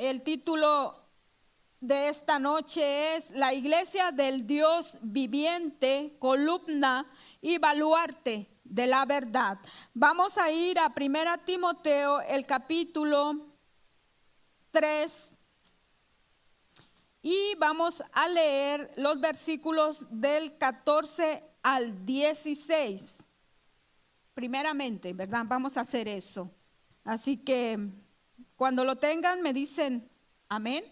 El título de esta noche es La Iglesia del Dios Viviente, columna y baluarte de la verdad. Vamos a ir a 1 Timoteo, el capítulo 3, y vamos a leer los versículos del 14 al 16. Primeramente, ¿verdad? Vamos a hacer eso. Así que cuando lo tengan me dicen amén.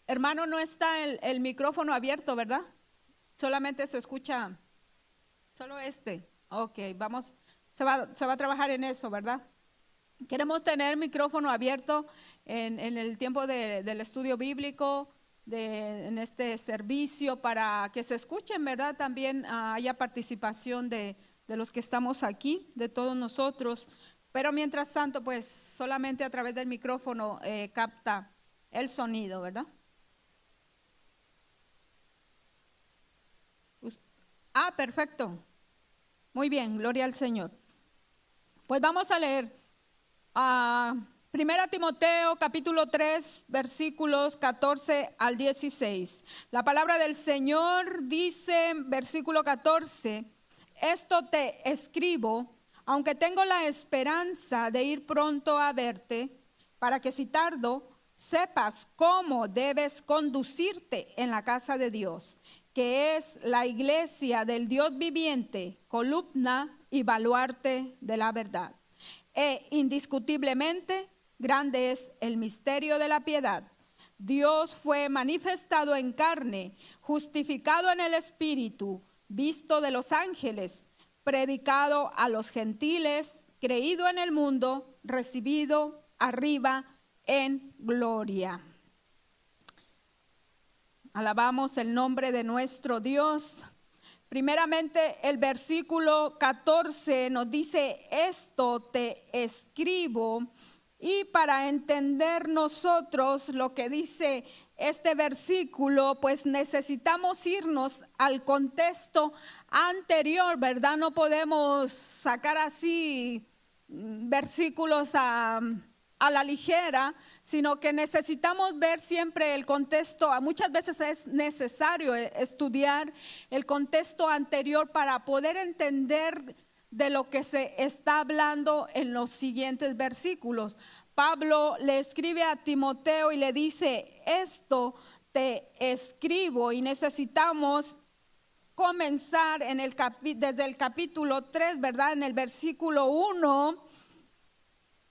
Hermano, no está el micrófono abierto, ¿verdad? Solamente se escucha, solo este. Ok, vamos, se va a trabajar en eso, ¿verdad? Queremos tener micrófono abierto en el tiempo del estudio bíblico, en este servicio, para que se escuchen, ¿verdad? También haya participación de los que estamos aquí, de todos nosotros. Pero mientras tanto, pues solamente a través del micrófono capta el sonido, ¿verdad? Perfecto. Muy bien, gloria al Señor. Pues vamos a leer 1 Timoteo capítulo 3 versículos 14 al 16. La palabra del Señor dice, versículo 14, esto te escribo, aunque tengo la esperanza de ir pronto a verte, para que si tardo, sepas cómo debes conducirte en la casa de Dios, que es la iglesia del Dios viviente, columna y baluarte de la verdad. Indiscutiblemente, grande es el misterio de la piedad. Dios fue manifestado en carne, justificado en el Espíritu, visto de los ángeles, predicado a los gentiles, creído en el mundo, recibido arriba en gloria. Alabamos el nombre de nuestro Dios. Primeramente, el versículo 14 nos dice, esto te escribo. Y para entender nosotros lo que dice este versículo, pues necesitamos irnos al contexto anterior, ¿verdad? No podemos sacar así versículos a la ligera, sino que necesitamos ver siempre el contexto. Muchas veces es necesario estudiar el contexto anterior para poder entender de lo que se está hablando en los siguientes versículos. Pablo le escribe a Timoteo y le dice, esto te escribo, y necesitamos comenzar desde el capítulo 3, ¿verdad? En el versículo 1,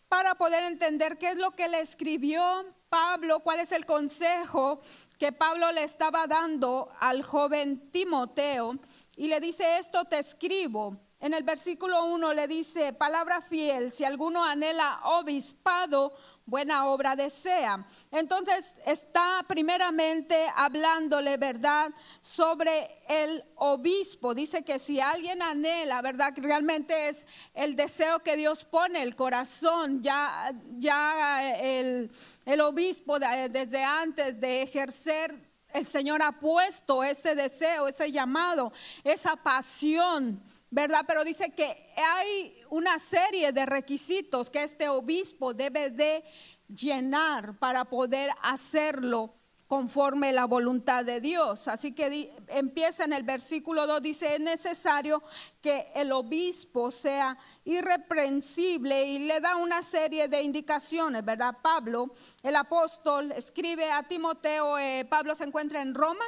para poder entender qué es lo que le escribió Pablo, cuál es el consejo que Pablo le estaba dando al joven Timoteo. Y le dice, esto te escribo. En el versículo 1 le dice, palabra fiel, si alguno anhela obispado, buena obra desea. Entonces está primeramente hablándole, ¿verdad?, sobre el obispo. Dice que si alguien anhela, ¿verdad?, que realmente es el deseo que Dios pone en el corazón. Ya el obispo desde antes de ejercer, el Señor ha puesto ese deseo, ese llamado, esa pasión, ¿verdad? Pero dice que hay una serie de requisitos que este obispo debe de llenar para poder hacerlo conforme la voluntad de Dios. Así que empieza en el versículo 2, dice, es necesario que el obispo sea irreprensible, y le da una serie de indicaciones, ¿verdad? Pablo, el apóstol, escribe a Timoteo. Pablo se encuentra en Roma,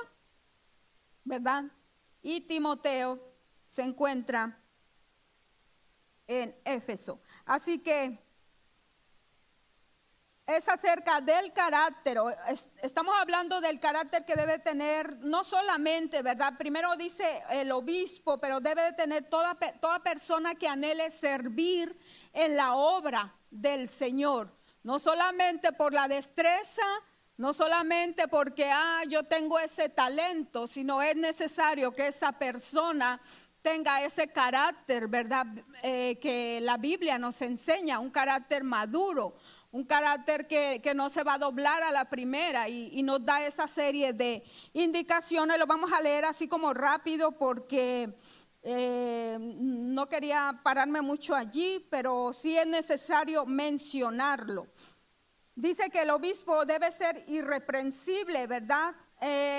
¿verdad? Y Timoteo se encuentra en Éfeso. Así que es acerca del carácter. Estamos hablando del carácter que debe tener no solamente, ¿verdad? Primero dice el obispo, pero debe de tener toda persona que anhele servir en la obra del Señor. No solamente por la destreza, no solamente porque yo tengo ese talento, sino es necesario que esa persona tenga ese carácter, ¿verdad? Que la Biblia nos enseña, un carácter maduro, un carácter que no se va a doblar a la primera, y nos da esa serie de indicaciones. Lo vamos a leer así como rápido porque No quería pararme mucho allí, pero sí es necesario mencionarlo. Dice que el obispo debe ser irreprensible, ¿verdad?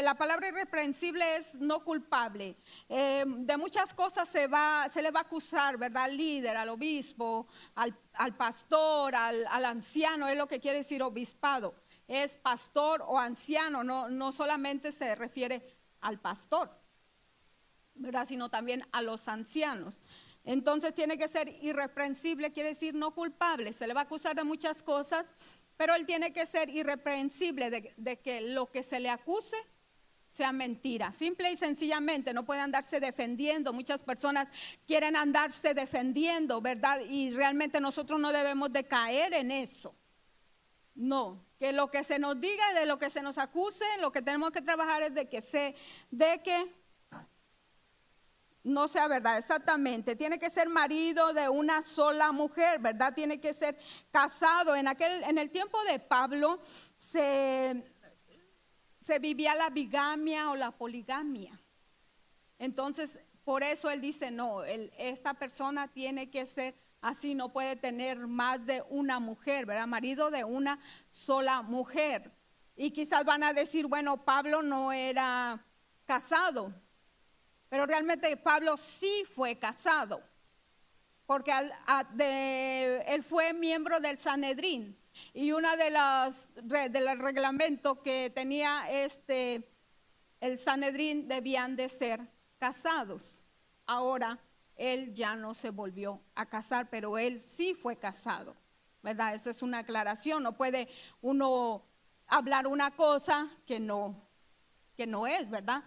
La palabra irreprensible es no culpable. De muchas cosas se le va a acusar, ¿verdad? Al líder, al obispo, al pastor, al anciano, es lo que quiere decir obispado. Es pastor o anciano, no solamente se refiere al pastor, ¿verdad? Sino también a los ancianos. Entonces tiene que ser irreprensible, quiere decir no culpable. Se le va a acusar de muchas cosas, pero él tiene que ser irreprensible de que lo que se le acuse sea mentira. Simple y sencillamente no puede andarse defendiendo. Muchas personas quieren andarse defendiendo, ¿verdad? Y realmente nosotros no debemos de caer en eso. No, que lo que se nos diga y de lo que se nos acuse, lo que tenemos que trabajar es de que no sea verdad, exactamente. Tiene que ser marido de una sola mujer, ¿verdad? Tiene que ser casado. En el tiempo de Pablo se vivía la bigamia o la poligamia. Entonces, por eso él dice, no, esta persona tiene que ser así, no puede tener más de una mujer, ¿verdad? Marido de una sola mujer. Y quizás van a decir, bueno, Pablo no era casado. Pero realmente Pablo sí fue casado, porque él fue miembro del Sanedrín. Y una de del reglamento que tenía el Sanedrín debían de ser casados. Ahora él ya no se volvió a casar, pero él sí fue casado, ¿verdad? Esa es una aclaración. No puede uno hablar una cosa que no es, ¿verdad?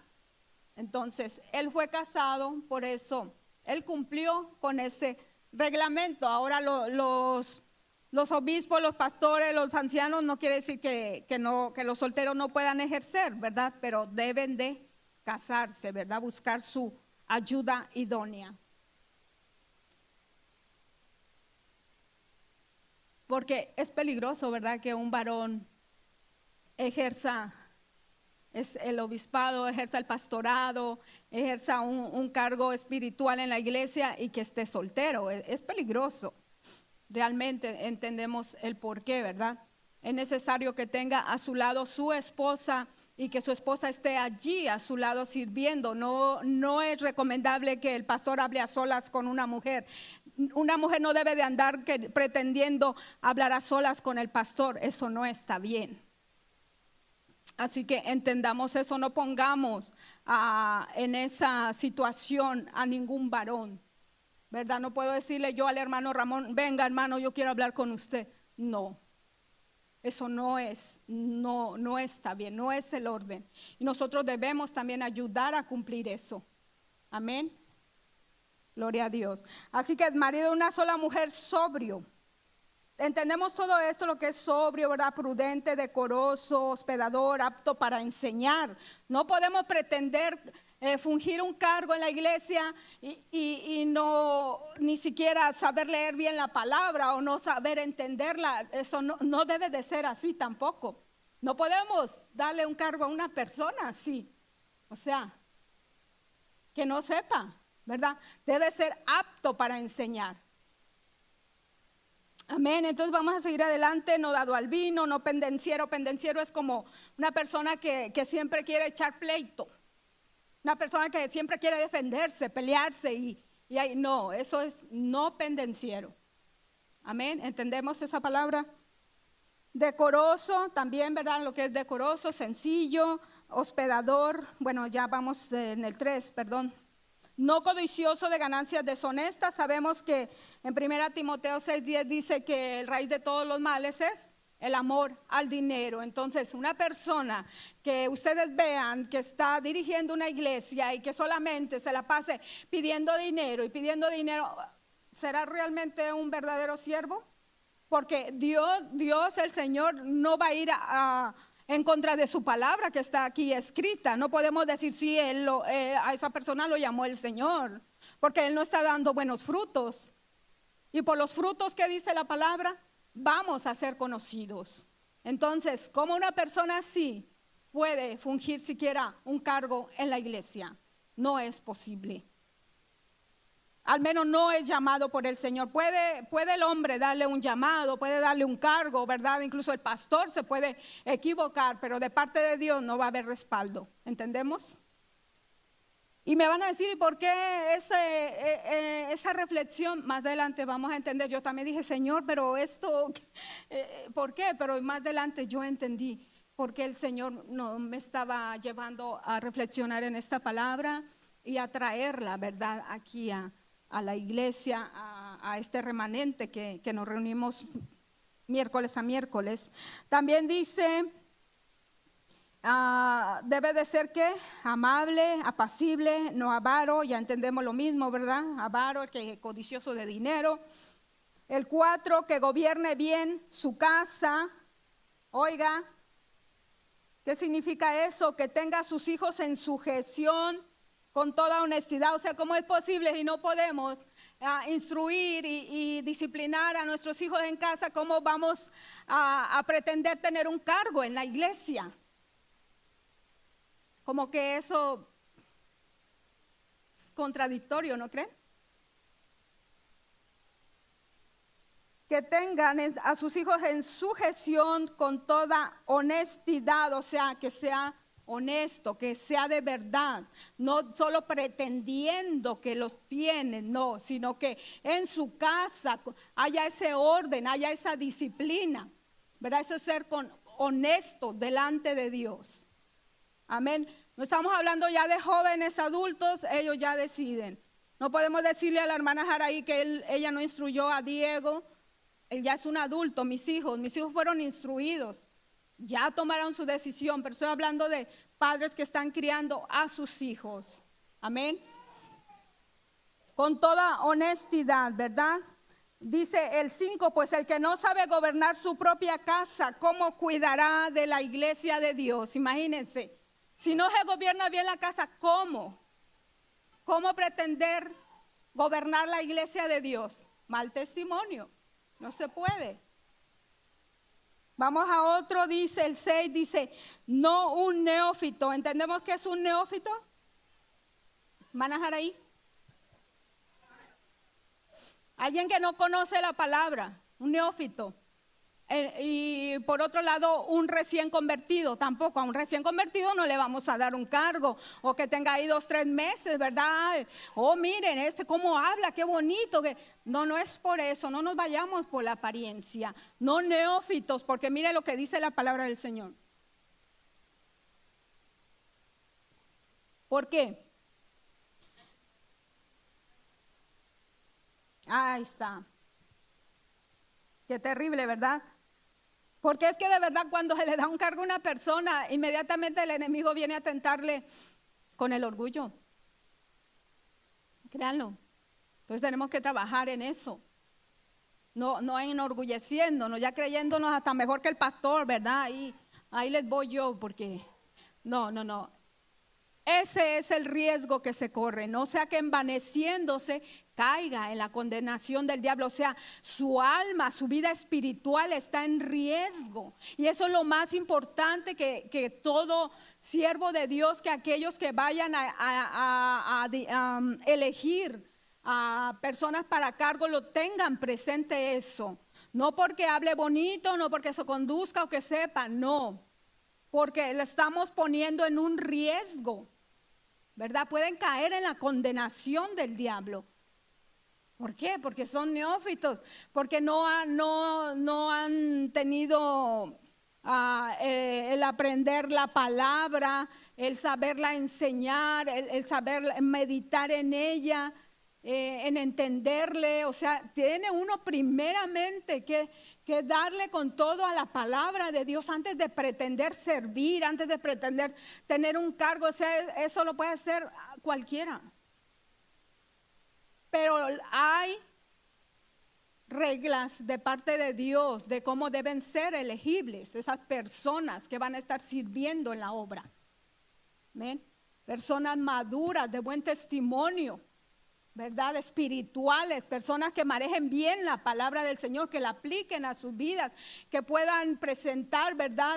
Entonces, él fue casado, por eso él cumplió con ese reglamento. Ahora los obispos, los pastores, los ancianos, no quiere decir que los solteros no puedan ejercer, ¿verdad? Pero deben de casarse, ¿verdad? Buscar su ayuda idónea. Porque es peligroso, ¿verdad? Que un varón ejerza el obispado, ejerza el pastorado, ejerza un cargo espiritual en la iglesia y que esté soltero. Es peligroso. Realmente entendemos el porqué, ¿verdad? Es necesario que tenga a su lado su esposa y que su esposa esté allí a su lado sirviendo. No es recomendable que el pastor hable a solas con una mujer. Una mujer no debe de andar pretendiendo hablar a solas con el pastor. Eso no está bien. Así que entendamos eso, no pongamos en esa situación a ningún varón, ¿verdad? No puedo decirle yo al hermano Ramón, venga hermano, yo quiero hablar con usted. No, eso no está bien, no es el orden. Y nosotros debemos también ayudar a cumplir eso. Amén. Gloria a Dios. Así que el marido de una sola mujer sobrio. Entendemos todo esto, lo que es sobrio, ¿verdad? Prudente, decoroso, hospedador, apto para enseñar. No podemos pretender fungir un cargo en la iglesia y no ni siquiera saber leer bien la palabra o no saber entenderla. Eso no debe de ser así tampoco. No podemos darle un cargo a una persona así. O sea, que no sepa, ¿verdad? Debe ser apto para enseñar. Amén, entonces vamos a seguir adelante, no dado al vino, no pendenciero. Pendenciero es como una persona que siempre quiere echar pleito, una persona que siempre quiere defenderse, pelearse y no, eso es no pendenciero. Amén, ¿entendemos esa palabra? Decoroso también, ¿verdad? Lo que es decoroso, sencillo, hospedador. Bueno, ya vamos en el 3, perdón. No codicioso de ganancias deshonestas. Sabemos que en 1 Timoteo 6:10 dice que el raíz de todos los males es el amor al dinero. Entonces, una persona que ustedes vean que está dirigiendo una iglesia y que solamente se la pase pidiendo dinero y pidiendo dinero, ¿será realmente un verdadero siervo? Porque Dios el Señor no va a ir en contra de su palabra que está aquí escrita. No podemos decir si a esa persona lo llamó el Señor, porque él no está dando buenos frutos. Y por los frutos que dice la palabra, vamos a ser conocidos. Entonces, ¿cómo una persona así puede fungir siquiera un cargo en la iglesia? No es posible. al menos no es llamado por el Señor. Puede el hombre darle un llamado, puede darle un cargo, ¿verdad? Incluso el pastor se puede equivocar, pero de parte de Dios no va a haber respaldo. ¿Entendemos? Y me van a decir, ¿y por qué esa reflexión? Más adelante vamos a entender. Yo también dije, Señor, pero esto, ¿por qué? Pero más adelante yo entendí por qué el Señor no me estaba llevando a reflexionar en esta palabra y a traerla, ¿verdad? Aquí a la iglesia, a este remanente que nos reunimos miércoles a miércoles. También dice, debe de ser que amable, apacible, no avaro, ya entendemos lo mismo, ¿verdad? Avaro, el que es codicioso de dinero. El 4, que gobierne bien su casa. Oiga, ¿qué significa eso? Que tenga a sus hijos en sujeción con toda honestidad. O sea, ¿cómo es posible si no podemos instruir y disciplinar a nuestros hijos en casa? ¿Cómo vamos a pretender tener un cargo en la iglesia? Como que eso es contradictorio, ¿no creen? Que tengan a sus hijos en sujeción con toda honestidad, o sea, que sea honesto, que sea de verdad, no solo pretendiendo que los tienen, no, sino que en su casa haya ese orden, haya esa disciplina, ¿verdad? Eso es ser honesto delante de Dios. Amén. No estamos hablando ya de jóvenes adultos, ellos ya deciden. No podemos decirle a la hermana Jaraí que ella no instruyó a Diego. Él ya es un adulto, mis hijos fueron instruidos, ya tomaron su decisión, pero estoy hablando de padres que están criando a sus hijos. Amén. Con toda honestidad, ¿verdad? Dice el 5, pues el que no sabe gobernar su propia casa, ¿cómo cuidará de la iglesia de Dios? Imagínense, si no se gobierna bien la casa, ¿cómo? ¿Cómo pretender gobernar la iglesia de Dios? Mal testimonio. No se puede. Vamos a otro, dice el 6, dice, no un neófito. ¿Entendemos qué es un neófito? ¿Manejar ahí? Alguien que no conoce la palabra, un neófito. Y por otro lado, un recién convertido, tampoco a un recién convertido no le vamos a dar un cargo, o que tenga ahí 2, 3 meses, ¿verdad? Oh, miren, cómo habla, qué bonito. No es por eso, no nos vayamos por la apariencia, no neófitos, porque mire lo que dice la palabra del Señor. ¿Por qué? Ahí está. Qué terrible, ¿verdad? Porque es que de verdad cuando se le da un cargo a una persona, inmediatamente el enemigo viene a tentarle con el orgullo. Créanlo. Entonces tenemos que trabajar en eso. No enorgulleciéndonos, ya creyéndonos hasta mejor que el pastor, ¿verdad? Ahí les voy yo, porque no. Ese es el riesgo que se corre, no sea que envaneciéndose caiga en la condenación del diablo, o sea, su alma, su vida espiritual está en riesgo. Y eso es lo más importante que todo siervo de Dios, que aquellos que vayan a elegir a personas para cargo lo tengan presente eso. No porque hable bonito, no porque se conduzca o que sepa, no, porque le estamos poniendo en un riesgo. ¿Verdad? Pueden caer en la condenación del diablo. ¿Por qué? Porque son neófitos, porque no han tenido el aprender la palabra, el saberla enseñar, el saber meditar en ella, en entenderle. O sea, tiene uno primeramente que darle con todo a la palabra de Dios antes de pretender servir, antes de pretender tener un cargo. O sea, eso lo puede hacer cualquiera. Pero hay reglas de parte de Dios de cómo deben ser elegibles esas personas que van a estar sirviendo en la obra. ¿Ven? Personas maduras, de buen testimonio, ¿verdad? Espirituales, personas que manejen bien la palabra del Señor, que la apliquen a sus vidas, que puedan presentar, ¿verdad?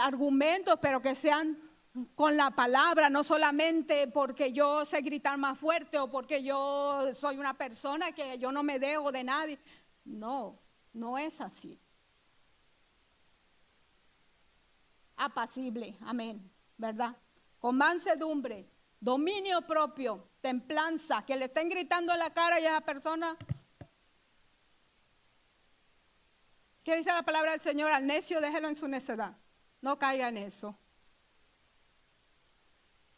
Argumentos, pero que sean con la palabra, no solamente porque yo sé gritar más fuerte o porque yo soy una persona que yo no me dejo de nadie. No, no es así. Apacible, amén, ¿verdad? Con mansedumbre, dominio propio, templanza, que le estén gritando en la cara y a esa persona. ¿Qué dice la palabra del Señor? Al necio déjelo en su necedad, no caiga en eso.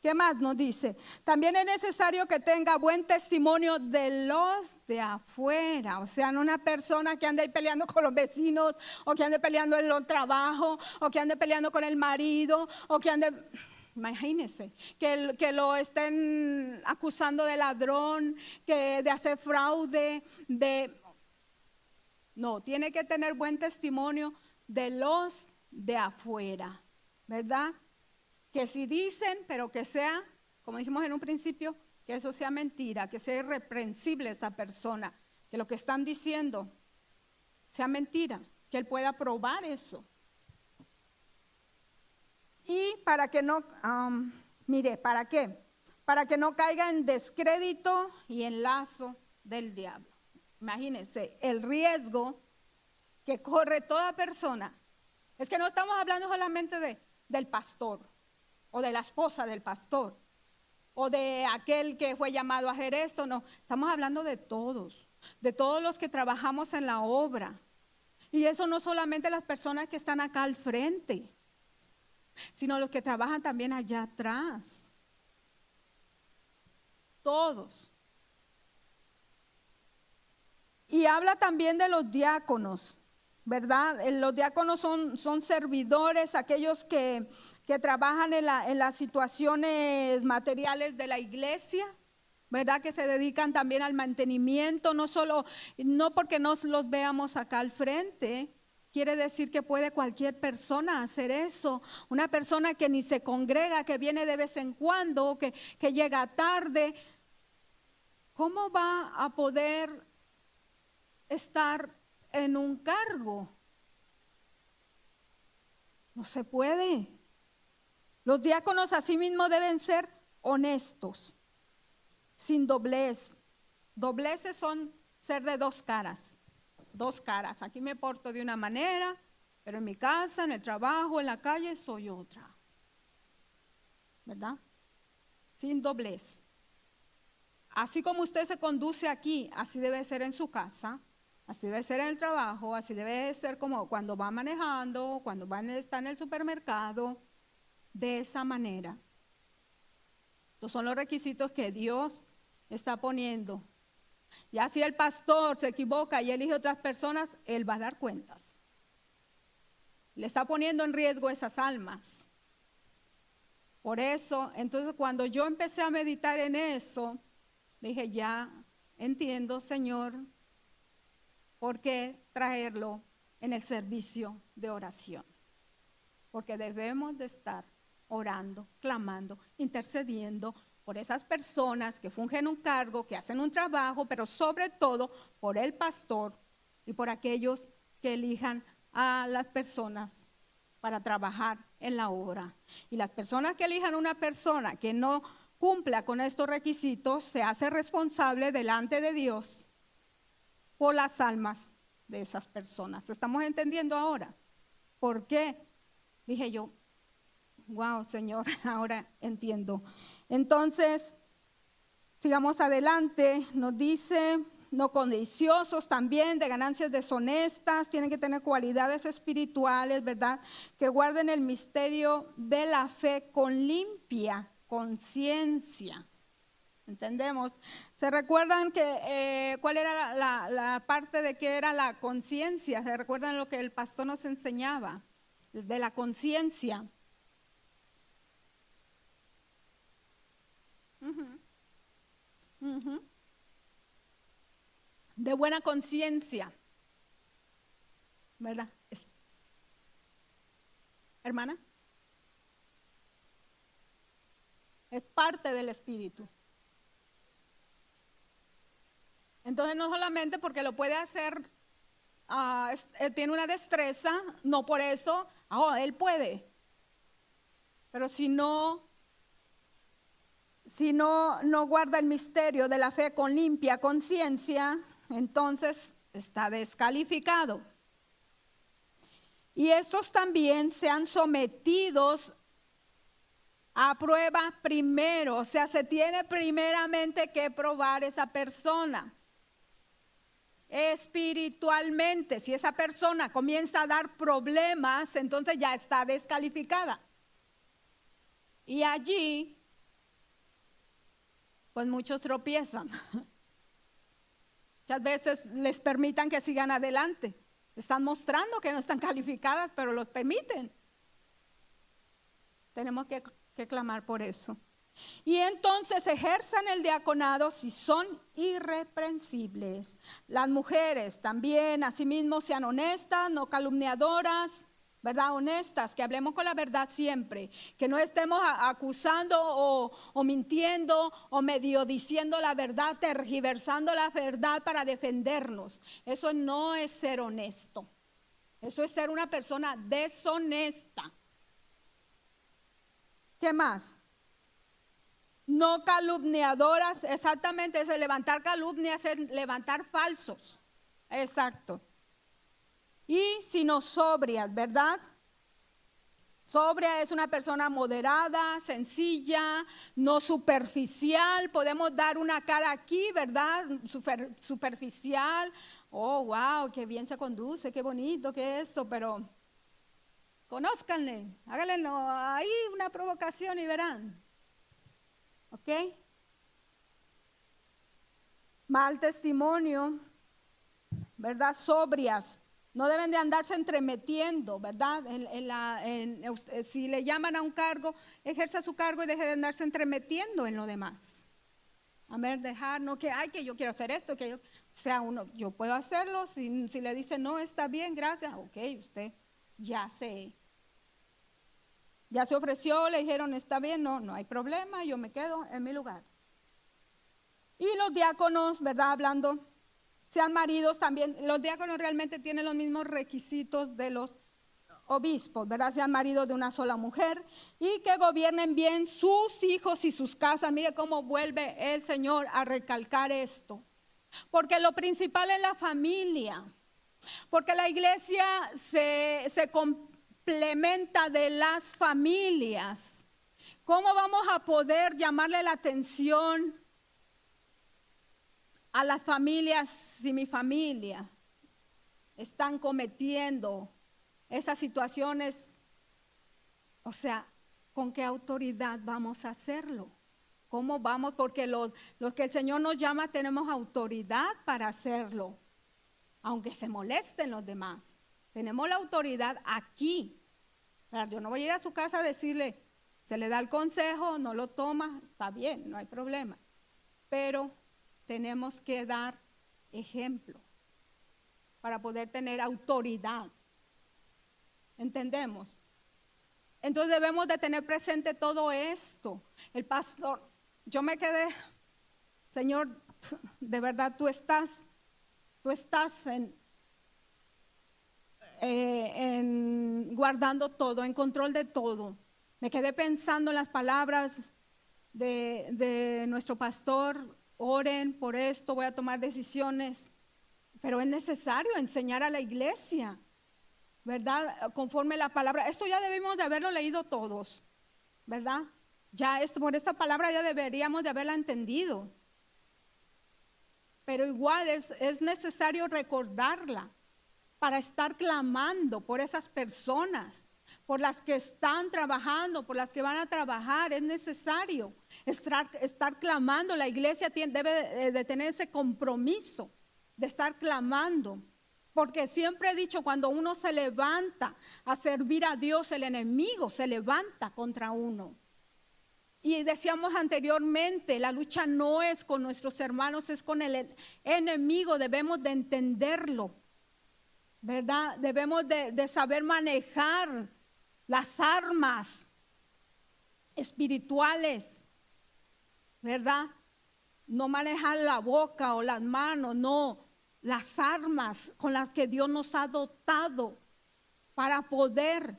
¿Qué más nos dice? También es necesario que tenga buen testimonio de los de afuera. O sea, no una persona que ande ahí peleando con los vecinos, o que ande peleando en los trabajos, o que ande peleando con el marido, o que ande... Imagínense, que lo estén acusando de ladrón, que de hacer fraude, de... No, tiene que tener buen testimonio de los de afuera, ¿verdad? Que si dicen, pero que sea, como dijimos en un principio, que eso sea mentira, que sea irreprensible esa persona, que lo que están diciendo sea mentira, que él pueda probar eso. Y para que no, mire, ¿para qué? Para que no caiga en descrédito y en lazo del diablo. Imagínense el riesgo que corre toda persona. Es que no estamos hablando solamente del pastor, o de la esposa del pastor, o de aquel que fue llamado a hacer esto, no, estamos hablando de todos los que trabajamos en la obra. Y eso no solamente las personas que están acá al frente, sino los que trabajan también allá atrás. Todos. Y habla también de los diáconos, ¿verdad? Los diáconos son servidores, aquellos que trabajan en las situaciones materiales de la iglesia, ¿verdad? Que se dedican también al mantenimiento, no porque nos los veamos acá al frente, quiere decir que puede cualquier persona hacer eso. Una persona que ni se congrega, que viene de vez en cuando, que llega tarde, ¿cómo va a poder estar en un cargo? No se puede. Los diáconos asimismo deben ser honestos, sin doblez. Dobleces son ser de dos caras. Dos caras. Aquí me porto de una manera, pero en mi casa, en el trabajo, en la calle soy otra. ¿Verdad? Sin doblez. Así como usted se conduce aquí, así debe ser en su casa, así debe ser en el trabajo, así debe ser como cuando va manejando, cuando está en el supermercado, de esa manera. Estos son los requisitos que Dios está poniendo. Ya si el pastor se equivoca y elige otras personas, él va a dar cuentas. Le está poniendo en riesgo esas almas. Por eso, entonces cuando yo empecé a meditar en eso, dije, ya entiendo, Señor, por qué traerlo en el servicio de oración. Porque debemos de estar orando, clamando, intercediendo por esas personas que fungen un cargo, que hacen un trabajo, pero sobre todo por el pastor y por aquellos que elijan a las personas para trabajar en la obra. Y las personas que elijan una persona que no cumpla con estos requisitos, se hace responsable delante de Dios por las almas de esas personas. ¿Estamos entendiendo ahora? ¿Por qué? Dije yo, wow, Señor, ahora entiendo. Entonces, sigamos adelante. Nos dice, no codiciosos también, de ganancias deshonestas, tienen que tener cualidades espirituales, ¿verdad? Que guarden el misterio de la fe con limpia conciencia. ¿Entendemos? ¿Se recuerdan cuál era la parte de qué era la conciencia? ¿Se recuerdan lo que el pastor nos enseñaba? De la conciencia. De buena conciencia, ¿verdad? Hermana, es parte del espíritu. Entonces no solamente porque lo puede hacer, tiene una destreza, no por eso, él puede. Pero si no guarda el misterio de la fe con limpia conciencia, entonces está descalificado. Y estos también sean sometidos a prueba primero, o sea, se tiene primeramente que probar esa persona. Espiritualmente, si esa persona comienza a dar problemas, entonces ya está descalificada. Y allí, pues muchos tropiezan. Muchas veces les permitan que sigan adelante. Están mostrando que no están calificadas, pero los permiten. Tenemos que clamar por eso. Y entonces ejerzan el diaconado si son irreprensibles. Las mujeres también, asimismo, sean honestas, no calumniadoras, ¿verdad? Honestas, que hablemos con la verdad siempre, que no estemos acusando o mintiendo o medio diciendo la verdad, tergiversando la verdad para defendernos. Eso no es ser honesto. Eso es ser una persona deshonesta. ¿Qué más? No calumniadoras, exactamente, es levantar calumnias, es levantar falsos. Exacto. Y sino sobrias, ¿verdad? Sobria es una persona moderada, sencilla, no superficial. Podemos dar una cara aquí, ¿verdad? Superficial. Oh, wow, qué bien se conduce, qué bonito, qué esto, pero conózcanle, háganle ahí una provocación y verán. ¿Ok? Mal testimonio, ¿verdad? Sobrias. No deben de andarse entremetiendo, ¿verdad? Si le llaman a un cargo, ejerza su cargo y deje de andarse entremetiendo en lo demás. A ver, dejar, no que, ay, que yo quiero hacer esto, que yo, o sea, yo puedo hacerlo, si le dice, no, está bien, gracias, ok, usted ya se ofreció, le dijeron, está bien, no hay problema, yo me quedo en mi lugar. Y los diáconos, ¿verdad? Hablando, sean maridos también, los diáconos realmente tienen los mismos requisitos de los obispos, ¿verdad? Sean maridos de una sola mujer y que gobiernen bien sus hijos y sus casas. Mire cómo vuelve el Señor a recalcar esto. Porque lo principal es la familia. Porque la iglesia se complementa de las familias. ¿Cómo vamos a poder llamarle la atención a las familias si mi familia están cometiendo esas situaciones? O sea, ¿con qué autoridad vamos a hacerlo? ¿Cómo vamos? Porque los que el Señor nos llama tenemos autoridad para hacerlo, aunque se molesten los demás. Tenemos la autoridad aquí. Yo no voy a ir a su casa a decirle, se le da el consejo, no lo toma, está bien, no hay problema. Pero tenemos que dar ejemplo para poder tener autoridad. ¿Entendemos? Entonces debemos de tener presente todo esto. El pastor, yo me quedé, Señor, de verdad tú estás guardando todo, en control de todo. Me quedé pensando en las palabras de nuestro pastor. Oren por esto, voy a tomar decisiones, pero es necesario enseñar a la iglesia, ¿verdad? Conforme la palabra, esto ya debimos de haberlo leído todos, ¿verdad? Ya por esta palabra ya deberíamos de haberla entendido, pero igual es necesario recordarla para estar clamando por esas personas, por las que están trabajando, por las que van a trabajar. Es necesario estar clamando. La iglesia debe de tener ese compromiso de estar clamando, porque siempre he dicho, cuando uno se levanta a servir a Dios, el enemigo se levanta contra uno. Y decíamos anteriormente, la lucha no es con nuestros hermanos, es con el enemigo. Debemos de entenderlo, ¿verdad? Debemos de saber manejar las armas espirituales, ¿verdad? No manejar la boca o las manos, no, las armas con las que Dios nos ha dotado para poder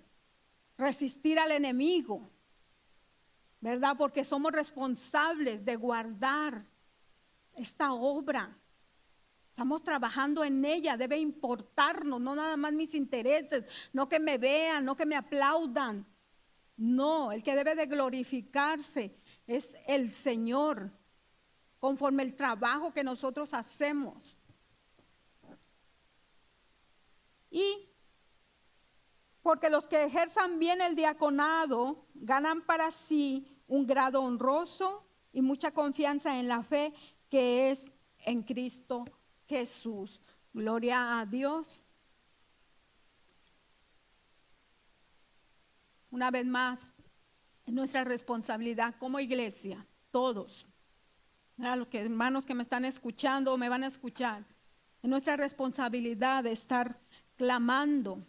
resistir al enemigo. ¿verdad? Porque somos responsables de guardar esta obra. Estamos trabajando en ella, debe importarnos, no nada más mis intereses, no que me vean, no que me aplaudan. No, el que debe de glorificarse es el Señor, conforme el trabajo que nosotros hacemos. Y porque los que ejerzan bien el diaconado ganan para sí un grado honroso y mucha confianza en la fe que es en Cristo Jesús. Gloria a Dios. Una vez más, es nuestra responsabilidad como iglesia, todos, los hermanos que me están escuchando o me van a escuchar, es nuestra responsabilidad de estar clamando,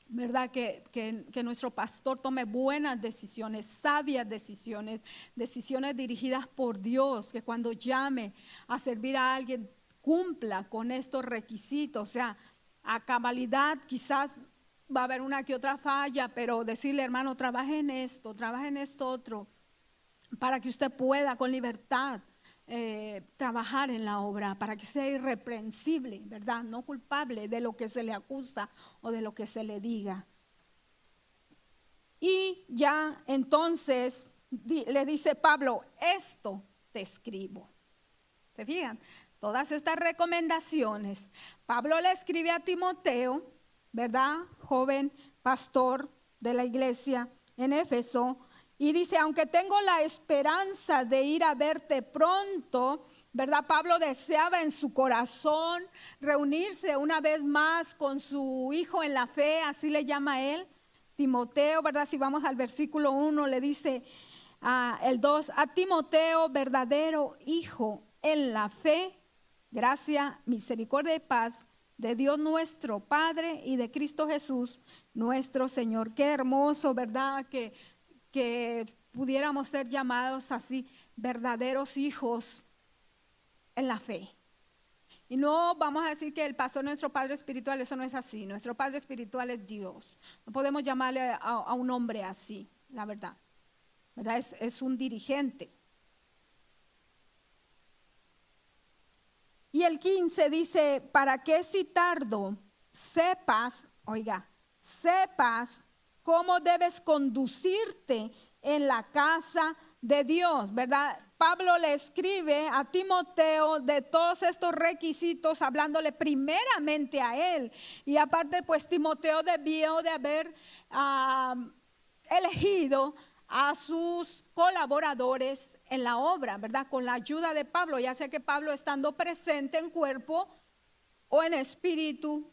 ¿verdad? Que nuestro pastor tome buenas decisiones, sabias decisiones, decisiones dirigidas por Dios, que cuando llame a servir a alguien cumpla con estos requisitos, o sea, a cabalidad. Quizás va a haber una que otra falla, pero decirle, hermano, trabaje en esto otro, para que usted pueda con libertad trabajar en la obra, para que sea irreprensible, ¿verdad? No culpable de lo que se le acusa o de lo que se le diga. Y ya entonces le dice Pablo, esto te escribo. ¿Se fijan? Todas estas recomendaciones, Pablo le escribe a Timoteo, ¿verdad? Joven pastor de la iglesia en Éfeso, y dice, aunque tengo la esperanza de ir a verte pronto, ¿verdad? Pablo deseaba en su corazón reunirse una vez más con su hijo en la fe, así le llama él, Timoteo, ¿verdad? Si vamos al versículo 1, le dice el 2, a Timoteo, verdadero hijo en la fe, gracia, misericordia y paz de Dios nuestro Padre y de Cristo Jesús, nuestro Señor. Qué hermoso, ¿verdad? Que pudiéramos ser llamados así, verdaderos hijos en la fe. Y no vamos a decir que el pastor es nuestro padre espiritual, eso no es así. Nuestro padre espiritual es Dios. No podemos llamarle a un hombre así, la verdad. ¿Verdad? Es un dirigente. Y el 15 dice, para que si tardo sepas, sepas cómo debes conducirte en la casa de Dios, ¿verdad? Pablo le escribe a Timoteo de todos estos requisitos, hablándole primeramente a él. Y aparte, pues Timoteo debió de haber elegido a sus colaboradores en la obra, ¿verdad? Con la ayuda de Pablo, ya sea que Pablo estando presente en cuerpo o en espíritu,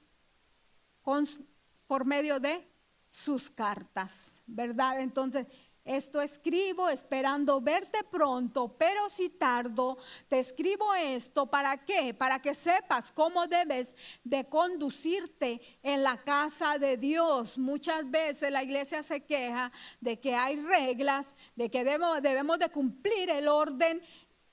por medio de sus cartas, ¿verdad? Entonces, esto escribo esperando verte pronto, pero si tardo, te escribo esto, ¿para qué? Para que sepas cómo debes de conducirte en la casa de Dios. Muchas veces la iglesia se queja de que hay reglas, de que debemos de cumplir el orden.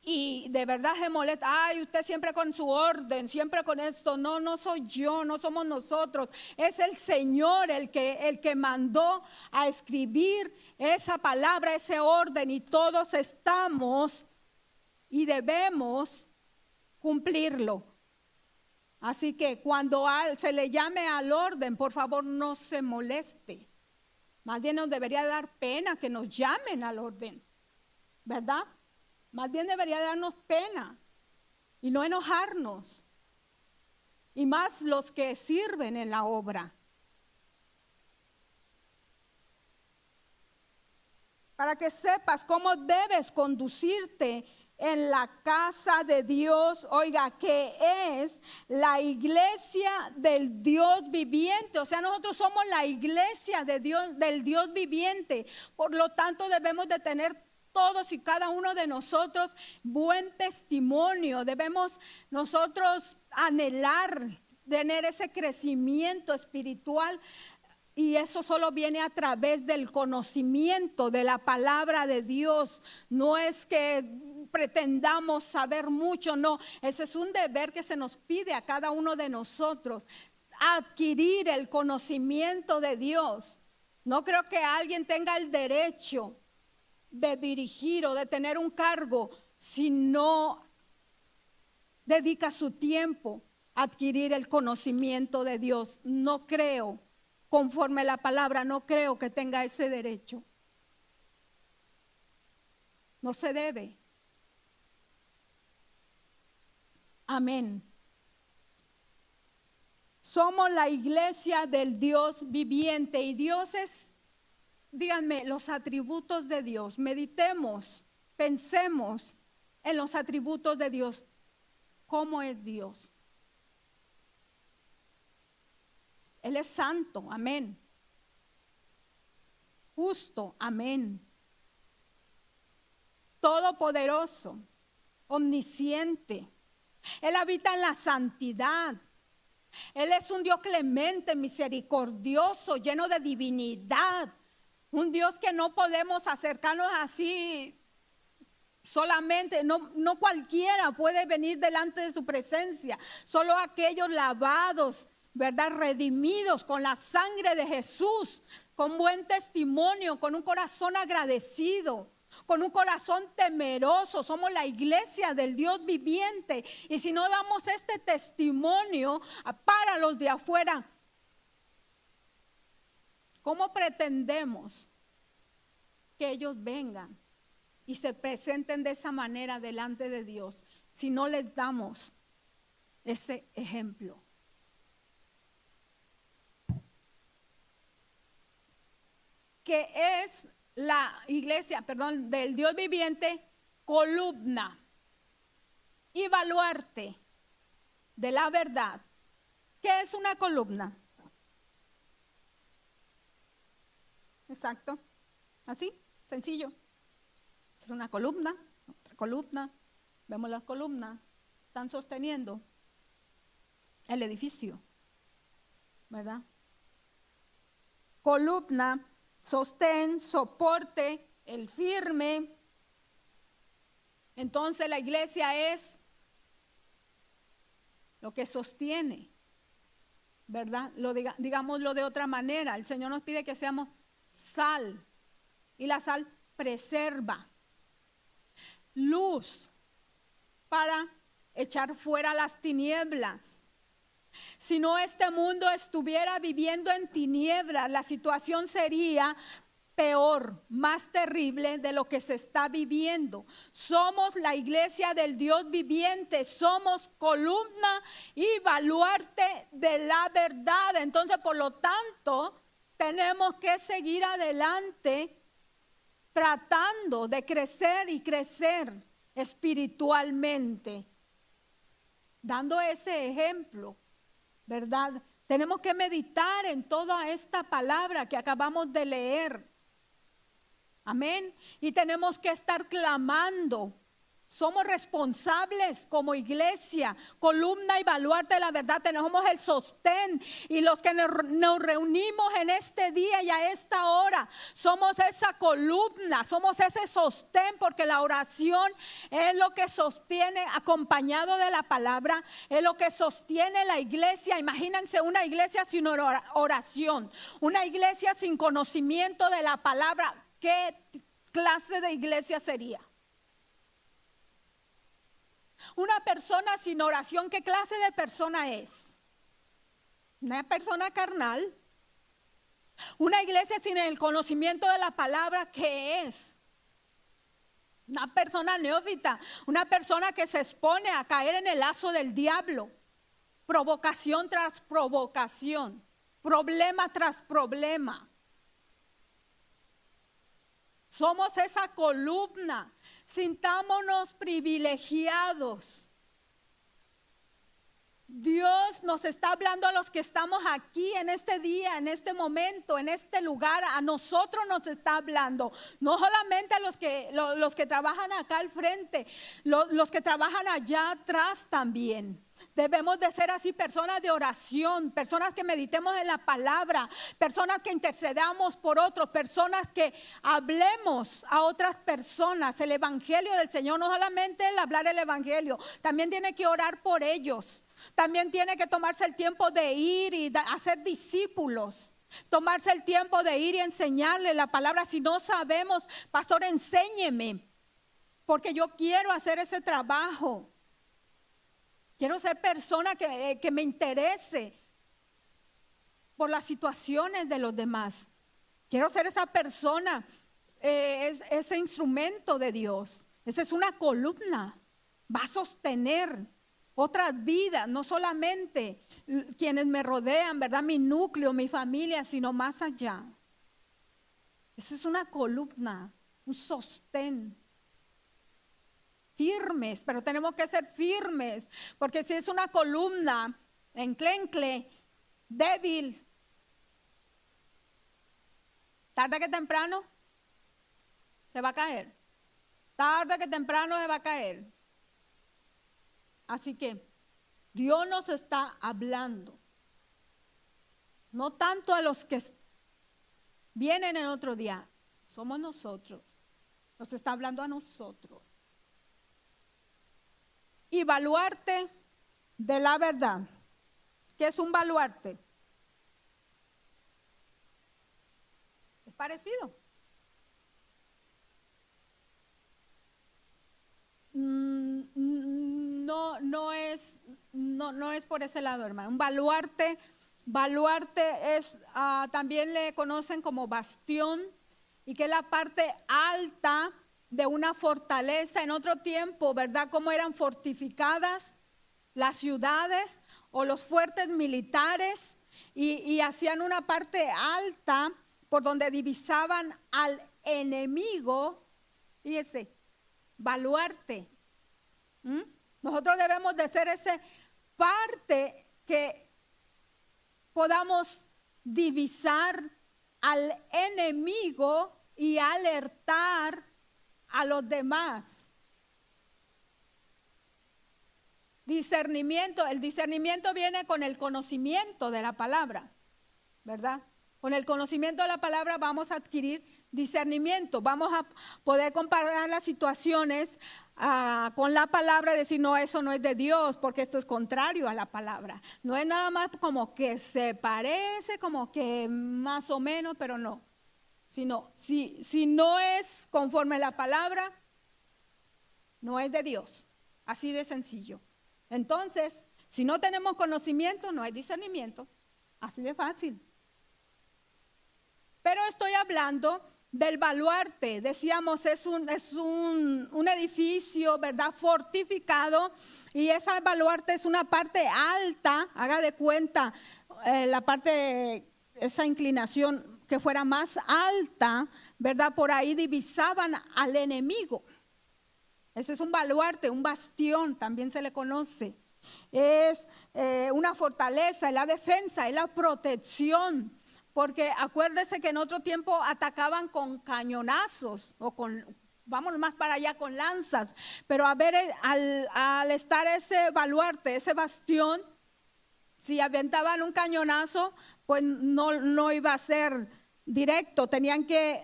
Y de verdad se molesta, ay, usted siempre con su orden, siempre con esto. No, no soy yo, no somos nosotros. Es el Señor el que mandó a escribir esa palabra, ese orden. Y todos estamos y debemos cumplirlo. Así que cuando se le llame al orden, por favor no se moleste. Más bien nos debería dar pena que nos llamen al orden, ¿verdad? Más bien debería darnos pena y no enojarnos. Y más los que sirven en la obra. Para que sepas cómo debes conducirte en la casa de Dios, que es la iglesia del Dios viviente. O sea, nosotros somos la iglesia de Dios, del Dios viviente. Por lo tanto, debemos de tener todos y cada uno de nosotros buen testimonio. Debemos nosotros anhelar tener ese crecimiento espiritual, y eso solo viene a través del conocimiento de la palabra de Dios. No es que pretendamos saber mucho, no, ese es un deber que se nos pide a cada uno de nosotros, adquirir el conocimiento de Dios. No creo que alguien tenga el derecho de dirigir o de tener un cargo si no dedica su tiempo a adquirir el conocimiento de Dios. No creo, conforme a la palabra, no creo que tenga ese derecho. No se debe. Amén. Somos la iglesia del Dios viviente y Dios es, díganme, los atributos de Dios. Meditemos, pensemos en los atributos de Dios. ¿Cómo es Dios? Él es santo, amén. Justo, amén. Todopoderoso, omnisciente. Él habita en la santidad. Él es un Dios clemente, misericordioso, lleno de divinidad. Un Dios que no podemos acercarnos así solamente, no cualquiera puede venir delante de su presencia. Solo aquellos lavados, ¿verdad? Redimidos con la sangre de Jesús, con buen testimonio, con un corazón agradecido, con un corazón temeroso. Somos la iglesia del Dios viviente. Y si no damos este testimonio para los de afuera, ¿cómo pretendemos que ellos vengan y se presenten de esa manera delante de Dios si no les damos ese ejemplo? Que es la iglesia, del Dios viviente, columna y baluarte de la verdad. ¿Qué es una columna? Exacto, así, sencillo. Es una columna, otra columna. Vemos las columnas, están sosteniendo el edificio, ¿verdad? Columna, sostén, soporte, el firme. Entonces la iglesia es lo que sostiene, ¿verdad? Digámoslo de otra manera. El Señor nos pide que seamos sal, y la sal preserva, luz para echar fuera las tinieblas. Si no, este mundo estuviera viviendo en tinieblas, la situación sería peor, más terrible de lo que se está viviendo. Somos la iglesia del Dios viviente, somos columna y baluarte de la verdad. Entonces, por lo tanto, tenemos que seguir adelante tratando de crecer y crecer espiritualmente, dando ese ejemplo, ¿verdad? Tenemos que meditar en toda esta palabra que acabamos de leer. Amén. Y tenemos que estar clamando. Somos responsables como iglesia, columna y baluarte de la verdad. Tenemos el sostén, y los que nos reunimos en este día y a esta hora somos esa columna, somos ese sostén, porque la oración es lo que sostiene, acompañado de la palabra, es lo que sostiene la iglesia. Imagínense una iglesia sin oración, una iglesia sin conocimiento de la palabra. ¿Qué clase de iglesia sería? Una persona sin oración, ¿qué clase de persona es? Una persona carnal. Una iglesia sin el conocimiento de la palabra, ¿qué es? Una persona neófita, una persona que se expone a caer en el lazo del diablo. Provocación tras provocación, problema tras problema. Somos esa columna. Sintámonos privilegiados. Dios nos está hablando a los que estamos aquí en este día, en este momento, en este lugar. A nosotros nos está hablando. No solamente a los que trabajan acá al frente, los que trabajan allá atrás también. Debemos de ser así, personas de oración, personas que meditemos en la palabra, personas que intercedamos por otros, personas que hablemos a otras personas. El evangelio del Señor, no solamente el hablar el evangelio, también tiene que orar por ellos. También tiene que tomarse el tiempo de ir y hacer discípulos. Tomarse el tiempo de ir y enseñarle la palabra. Si no sabemos, pastor, enséñeme, porque yo quiero hacer ese trabajo. Quiero ser persona que me interese por las situaciones de los demás. Quiero ser esa persona, ese instrumento de Dios. Esa es una columna. Va a sostener otras vidas, no solamente quienes me rodean, ¿verdad? Mi núcleo, mi familia, sino más allá. Esa es una columna, un sostén. Firmes, pero tenemos que ser firmes, porque si es una columna enclencle, débil, tarde que temprano se va a caer. Tarde que temprano se va a caer. Así que Dios nos está hablando, no tanto a los que vienen en otro día, somos nosotros, nos está hablando a nosotros. Y baluarte de la verdad. ¿Qué es un baluarte? Es parecido. No es por ese lado, hermano. Un baluarte es, también le conocen como bastión, y que es la parte alta de una fortaleza. En otro tiempo, ¿verdad? Cómo eran fortificadas las ciudades o los fuertes militares, y hacían una parte alta por donde divisaban al enemigo. Fíjese, baluarte. Nosotros debemos de ser esa parte que podamos divisar al enemigo y alertar a los demás. Discernimiento. El discernimiento viene con el conocimiento de la palabra, ¿verdad? Con el conocimiento de la palabra vamos a adquirir discernimiento. Vamos a poder comparar las situaciones con la palabra y decir, no, eso no es de Dios, porque esto es contrario a la palabra. No es nada más como que se parece, como que más o menos, pero no. Sino, si no es conforme a la palabra, no es de Dios. Así de sencillo. Entonces, si no tenemos conocimiento, no hay discernimiento. Así de fácil. Pero estoy hablando del baluarte. Decíamos, es un edificio, ¿verdad? Fortificado, y ese baluarte es una parte alta. Haga de cuenta la parte, esa inclinación que fuera más alta, ¿verdad? Por ahí divisaban al enemigo. Ese es un baluarte, un bastión, también se le conoce. Es una fortaleza, es la defensa, es la protección. Porque acuérdese que en otro tiempo atacaban con cañonazos o vamos más para allá, con lanzas. Pero al estar ese baluarte, ese bastión, si aventaban un cañonazo, pues no iba a ser directo. Tenían que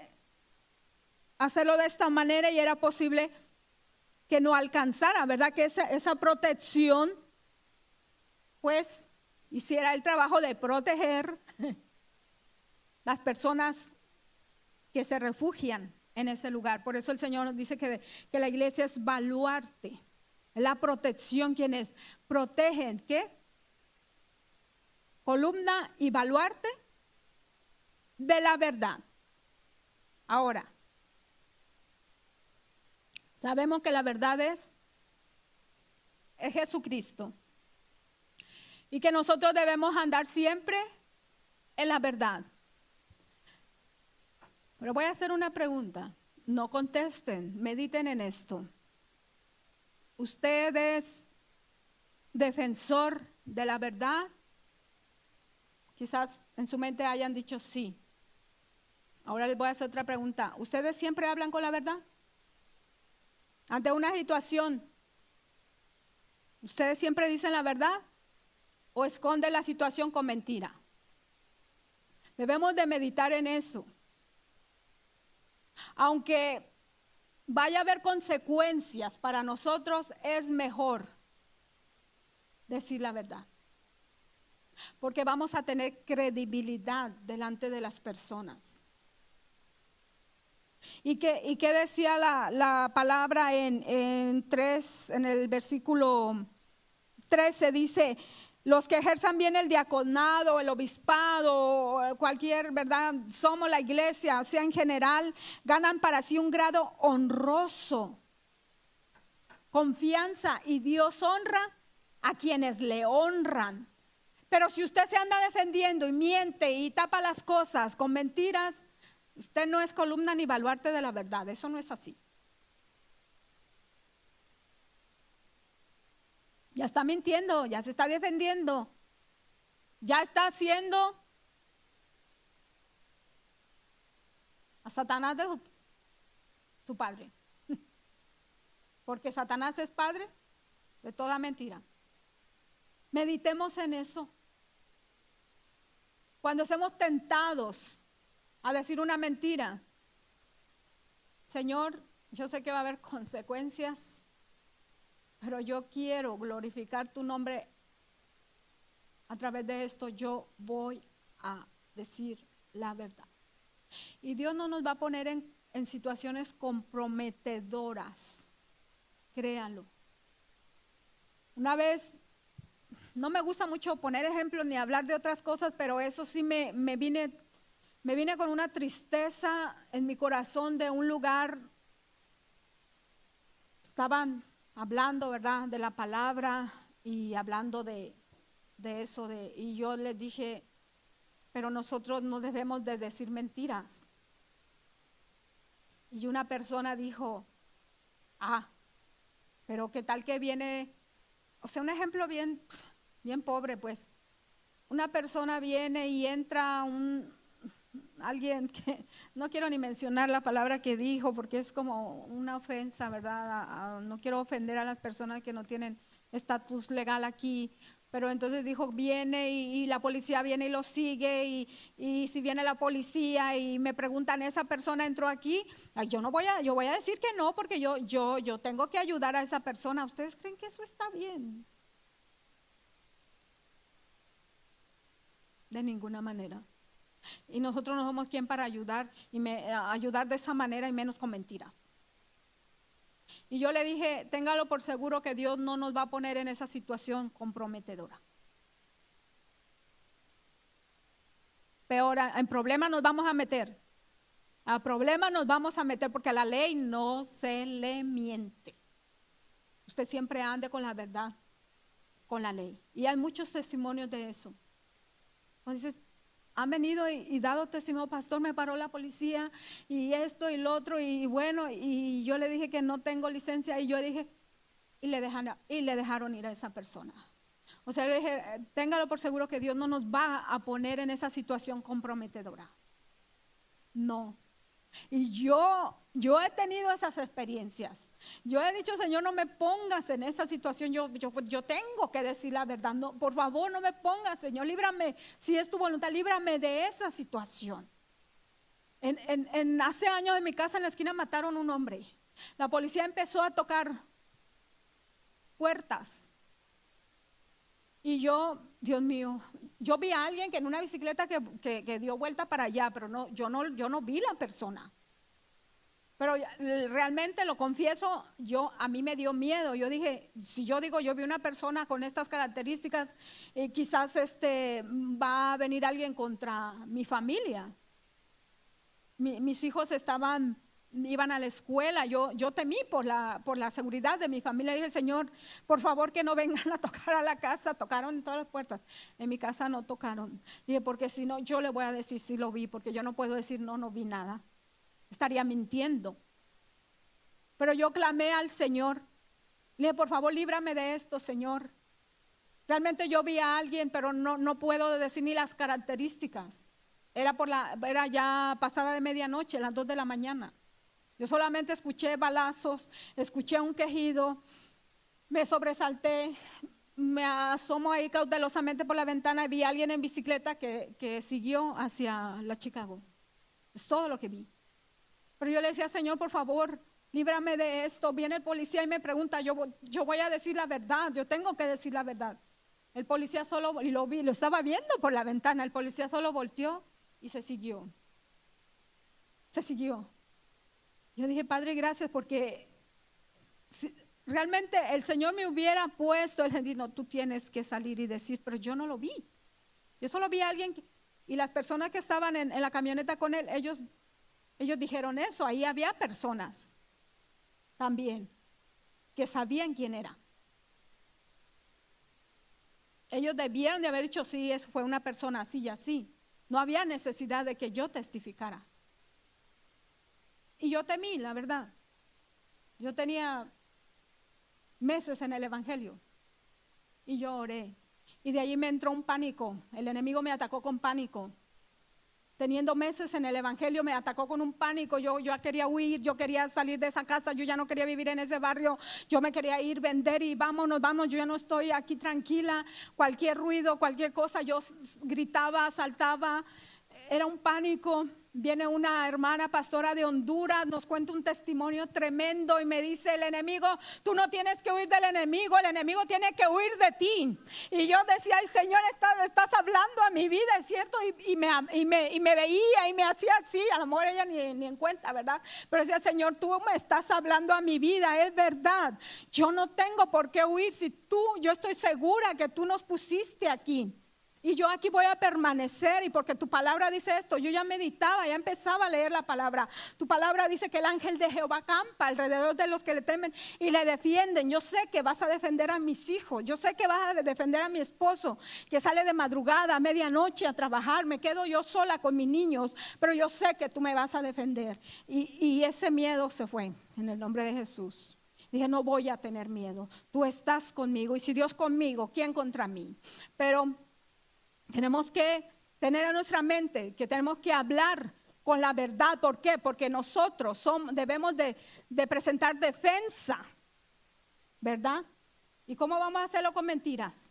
hacerlo de esta manera y era posible que no alcanzara, ¿verdad? Que esa protección, pues, hiciera el trabajo de proteger las personas que se refugian en ese lugar. Por eso el Señor nos dice que la iglesia es baluarte, es la protección. Quienes protegen, ¿qué? Columna y baluarte de la verdad. Ahora, sabemos que la verdad es Jesucristo, y que nosotros debemos andar siempre en la verdad. Pero voy a hacer una pregunta. No contesten, mediten en esto. ¿Usted es defensor de la verdad? Quizás en su mente hayan dicho sí. Ahora les voy a hacer otra pregunta. ¿Ustedes siempre hablan con la verdad? Ante una situación, ¿ustedes siempre dicen la verdad o esconden la situación con mentira? Debemos de meditar en eso. Aunque vaya a haber consecuencias, para nosotros es mejor decir la verdad. porque vamos a tener credibilidad delante de las personas. ¿Y qué decía la palabra en el versículo 13? Dice, los que ejerzan bien el diaconado, el obispado, cualquier, ¿verdad? Somos la iglesia, o sea, en general, ganan para sí un grado honroso, confianza, y Dios honra a quienes le honran. Pero si usted se anda defendiendo y miente y tapa las cosas con mentiras, usted no es columna ni baluarte de la verdad. Eso no es así. Ya está mintiendo, ya se está defendiendo, ya está haciendo a Satanás de su padre. Porque Satanás es padre de toda mentira. Meditemos en eso. Cuando somos tentados a decir una mentira, Señor, yo sé que va a haber consecuencias, pero yo quiero glorificar tu nombre a través de esto. Yo voy a decir la verdad. Y Dios no nos va a poner en situaciones comprometedoras, créanlo. Una vez, no me gusta mucho poner ejemplos ni hablar de otras cosas, pero eso sí me vine con una tristeza en mi corazón de un lugar. Estaban hablando, ¿verdad?, de la palabra y hablando de eso, y yo les dije, pero nosotros no debemos de decir mentiras. Y una persona dijo, pero qué tal que viene, o sea, un ejemplo bien pobre, pues. Una persona viene y entra alguien que no quiero ni mencionar la palabra que dijo porque es como una ofensa, ¿verdad? No quiero ofender a las personas que no tienen estatus legal aquí, pero entonces dijo, viene y la policía viene y lo sigue, y si viene la policía y me preguntan, ¿esa persona entró aquí? Yo voy a decir que no, porque yo tengo que ayudar a esa persona. ¿Ustedes creen que eso está bien? De ninguna manera. Y nosotros no somos quien para ayudar ayudar de esa manera y menos con mentiras. Y yo le dije, téngalo por seguro que Dios no nos va a poner en esa situación comprometedora. Peor, en problemas nos vamos a meter. A problemas nos vamos a meter porque a la ley no se le miente. Usted siempre ande con la verdad, con la ley. Y hay muchos testimonios de eso. Entonces, han venido y dado testimonio, pastor, me paró la policía y esto y lo otro, y bueno, y yo le dije que no tengo licencia, y yo dije, y le dejaron ir a esa persona. O sea, le dije, téngalo por seguro que Dios no nos va a poner en esa situación comprometedora. No. Y yo he tenido esas experiencias. Yo he dicho, Señor, no me pongas en esa situación. Yo tengo que decir la verdad. No, por favor, no me pongas, Señor, líbrame. Si es tu voluntad, líbrame de esa situación. Hace años en mi casa en la esquina mataron a un hombre. La policía empezó a tocar puertas. Y yo, Dios mío, yo vi a alguien que en una bicicleta que dio vuelta para allá, pero yo no vi la persona. Pero realmente lo confieso, a mí me dio miedo. Yo dije, si yo digo, yo vi una persona con estas características, quizás va a venir alguien contra mi familia. Mis hijos iban a la escuela, yo temí por la seguridad de mi familia. Dije, Señor, por favor que no vengan a tocar a la casa. Tocaron en todas las puertas, en mi casa no tocaron. Dije, porque si no, yo le voy a decir si lo vi, porque yo no puedo decir no vi nada. Estaría mintiendo. Pero yo clamé al Señor. Le dije, por favor, líbrame de esto, Señor. Realmente yo vi a alguien, pero no puedo decir ni las características. Era ya pasada de medianoche, las 2 de la mañana. Yo solamente escuché balazos, escuché un quejido, me sobresalté, me asomo ahí cautelosamente por la ventana y vi a alguien en bicicleta que siguió hacia la Chicago. Es todo lo que vi. Pero yo le decía, Señor, por favor, líbrame de esto. Viene el policía y me pregunta, yo voy a decir la verdad, yo tengo que decir la verdad. El policía solo, y lo vi, lo estaba viendo por la ventana, el policía solo volteó y se siguió. Se siguió. Yo dije, Padre, gracias, porque si realmente el Señor me hubiera puesto, Él dijo, no, tú tienes que salir y decir, pero yo no lo vi. Yo solo vi a alguien, y las personas que estaban en la camioneta con él, ellos dijeron eso, ahí había personas también que sabían quién era. Ellos debieron de haber dicho, sí, eso fue una persona así y así. No había necesidad de que yo testificara. Y yo temí, la verdad. Yo tenía meses en el evangelio y yo oré. Y de allí me entró un pánico. El enemigo me atacó con pánico. Teniendo meses en el evangelio me atacó con un pánico. Yo quería huir, yo quería salir de esa casa, yo ya no quería vivir en ese barrio, yo me quería ir, vender y vámonos, yo ya no estoy aquí tranquila. Cualquier ruido, cualquier cosa, yo gritaba, saltaba, era un pánico. Viene una hermana pastora de Honduras, nos cuenta un testimonio tremendo y me dice, el enemigo, tú no tienes que huir del enemigo, el enemigo tiene que huir de ti. Y yo decía, ay Señor, estás hablando a mi vida, es cierto, y me veía y me hacía así, a lo mejor ella ni en cuenta, ¿verdad? Pero decía, Señor, tú me estás hablando a mi vida, es verdad, yo no tengo por qué huir, yo estoy segura que tú nos pusiste aquí. Y yo aquí voy a permanecer, y porque tu palabra dice esto, yo ya meditaba, ya empezaba a leer la palabra. Tu palabra dice que el ángel de Jehová campa alrededor de los que le temen y le defienden. Yo sé que vas a defender a mis hijos, yo sé que vas a defender a mi esposo, que sale de madrugada, a medianoche a trabajar, me quedo yo sola con mis niños, pero yo sé que tú me vas a defender. Y ese miedo se fue en el nombre de Jesús. Dije, no voy a tener miedo, tú estás conmigo, y si Dios conmigo, ¿quién contra mí? Pero tenemos que tener en nuestra mente que tenemos que hablar con la verdad. ¿Por qué? Porque nosotros debemos de presentar defensa, ¿verdad? ¿Y cómo vamos a hacerlo con mentiras?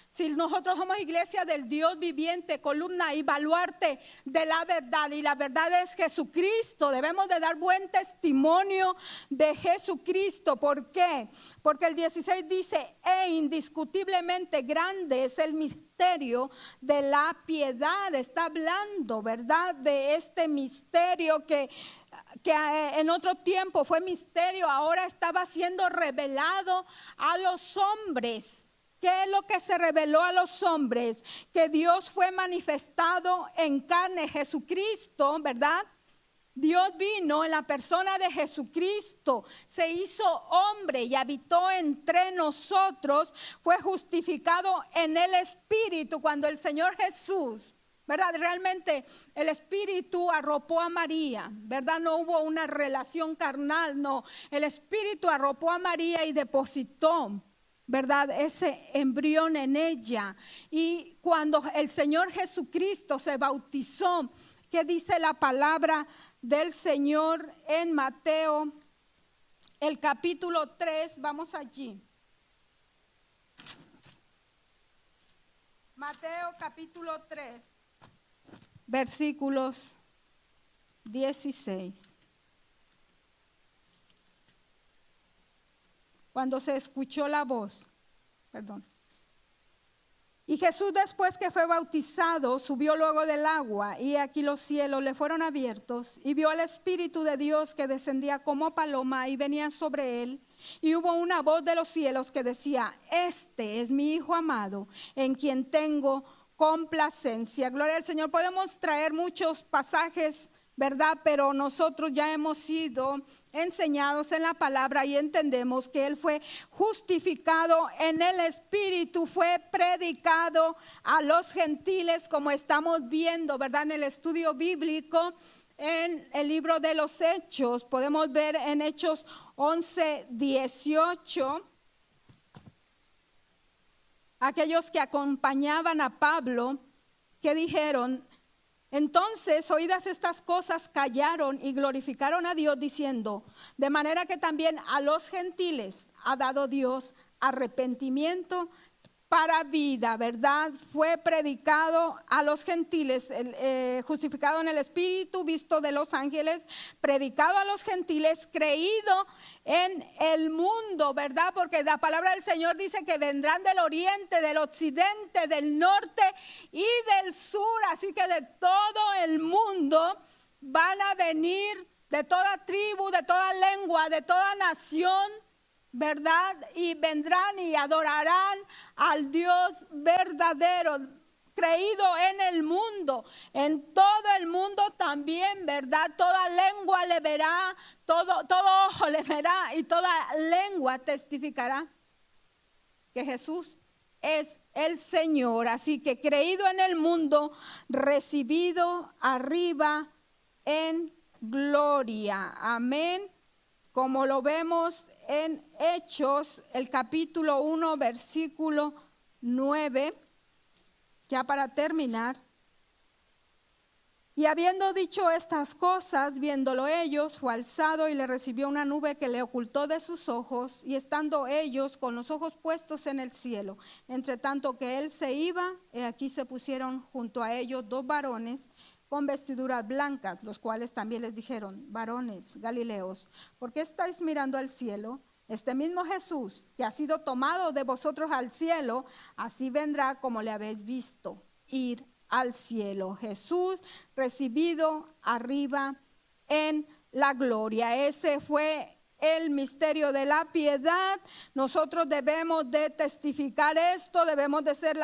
Si nosotros somos iglesia del Dios viviente, columna y baluarte de la verdad, y la verdad es Jesucristo, debemos de dar buen testimonio de Jesucristo. ¿Por qué? Porque el 16 dice, indiscutiblemente grande es el misterio de la piedad. Está hablando, ¿verdad? De este misterio que en otro tiempo fue misterio, ahora estaba siendo revelado a los hombres. ¿Qué es lo que se reveló a los hombres? Que Dios fue manifestado en carne, Jesucristo, ¿verdad? Dios vino en la persona de Jesucristo, se hizo hombre y habitó entre nosotros, fue justificado en el Espíritu cuando el Señor Jesús, ¿verdad? Realmente el Espíritu arropó a María, ¿verdad? No hubo una relación carnal, no. El Espíritu arropó a María y depositó, ¿verdad? Ese embrión en ella. Y cuando el Señor Jesucristo se bautizó, ¿qué dice la palabra del Señor en Mateo, el capítulo 3? Vamos allí. Mateo capítulo 3, versículos 16. Cuando se escuchó la voz, y Jesús, después que fue bautizado, subió luego del agua, y aquí los cielos le fueron abiertos, y vio al Espíritu de Dios que descendía como paloma y venía sobre él. Y hubo una voz de los cielos que decía, este es mi Hijo amado, en quien tengo complacencia. Gloria al Señor. Podemos traer muchos pasajes, ¿verdad? Pero nosotros ya hemos sido enseñados en la palabra y entendemos que Él fue justificado en el Espíritu, fue predicado a los gentiles, como estamos viendo, ¿verdad? En el estudio bíblico, en el libro de los Hechos, podemos ver en Hechos 11:18, aquellos que acompañaban a Pablo, que dijeron, entonces, oídas estas cosas, callaron y glorificaron a Dios diciendo, de manera que también a los gentiles ha dado Dios arrepentimiento para vida, ¿verdad? Fue predicado a los gentiles, justificado en el Espíritu, visto de los ángeles, predicado a los gentiles, creído en el mundo, ¿verdad? Porque la palabra del Señor dice que vendrán del oriente, del occidente, del norte y del sur, así que de todo el mundo van a venir, de toda tribu, de toda lengua, de toda nación, ¿verdad? Y vendrán y adorarán al Dios verdadero, creído en el mundo, en todo el mundo también, ¿verdad? Toda lengua le verá, todo ojo le verá y toda lengua testificará que Jesús es el Señor. Así que creído en el mundo, recibido arriba en gloria. Amén. Como lo vemos en Hechos, el capítulo 1, versículo 9, ya para terminar. Y habiendo dicho estas cosas, viéndolo ellos, fue alzado y le recibió una nube que le ocultó de sus ojos, y estando ellos con los ojos puestos en el cielo, entre tanto que él se iba, he aquí se pusieron junto a ellos dos varones, con vestiduras blancas, los cuales también les dijeron: varones Galileos, ¿por qué estáis mirando al cielo? Este mismo Jesús, que ha sido tomado de vosotros al cielo, así vendrá como le habéis visto ir al cielo. Jesús recibido arriba en la gloria. Ese fue el misterio de la piedad. Nosotros debemos de testificar esto, debemos de ser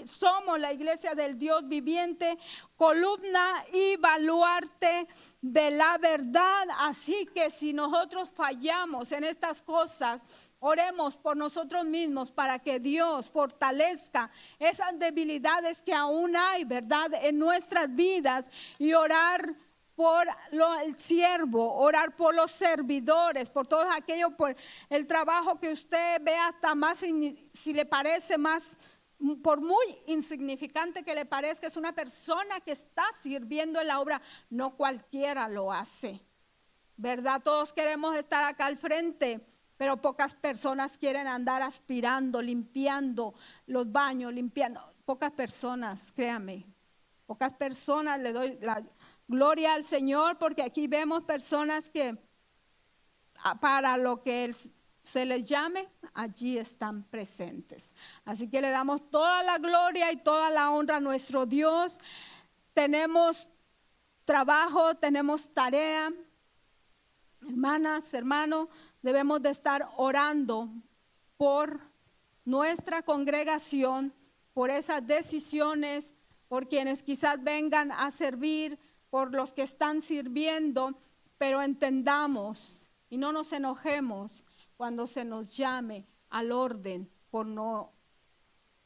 somos la iglesia del Dios viviente, columna y baluarte de la verdad. Así que si nosotros fallamos en estas cosas, oremos por nosotros mismos para que Dios fortalezca esas debilidades que aún hay, ¿verdad?, en nuestras vidas, y orar por el siervo, orar por los servidores, por todo aquello, por el trabajo que usted ve hasta más, si le parece más, por muy insignificante que le parezca, es una persona que está sirviendo en la obra. No cualquiera lo hace, ¿verdad? Todos queremos estar acá al frente, pero pocas personas quieren andar aspirando, limpiando los baños, limpiando. Pocas personas, créame, pocas personas. Le doy la gloria al Señor, porque aquí vemos personas que para lo que se les llame, allí están presentes. Así que le damos toda la gloria y toda la honra a nuestro Dios. Tenemos trabajo, tenemos tarea. Hermanas, hermanos, debemos de estar orando por nuestra congregación, por esas decisiones, por quienes quizás vengan a servir, por los que están sirviendo, pero entendamos y no nos enojemos cuando se nos llame al orden por no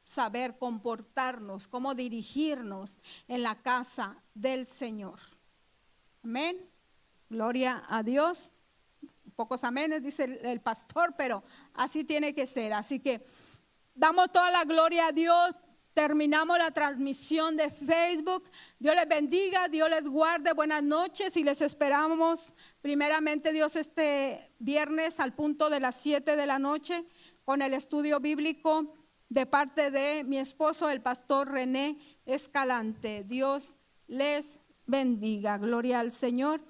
saber comportarnos, cómo dirigirnos en la casa del Señor. Amén. Gloria a Dios. Pocos amenes, dice el pastor, pero así tiene que ser. Así que damos toda la gloria a Dios. Terminamos la transmisión de Facebook. Dios les bendiga, Dios les guarde. Buenas noches y les esperamos primeramente Dios este viernes al punto de las 7 de la noche con el estudio bíblico de parte de mi esposo, el pastor René Escalante. Dios les bendiga. Gloria al Señor.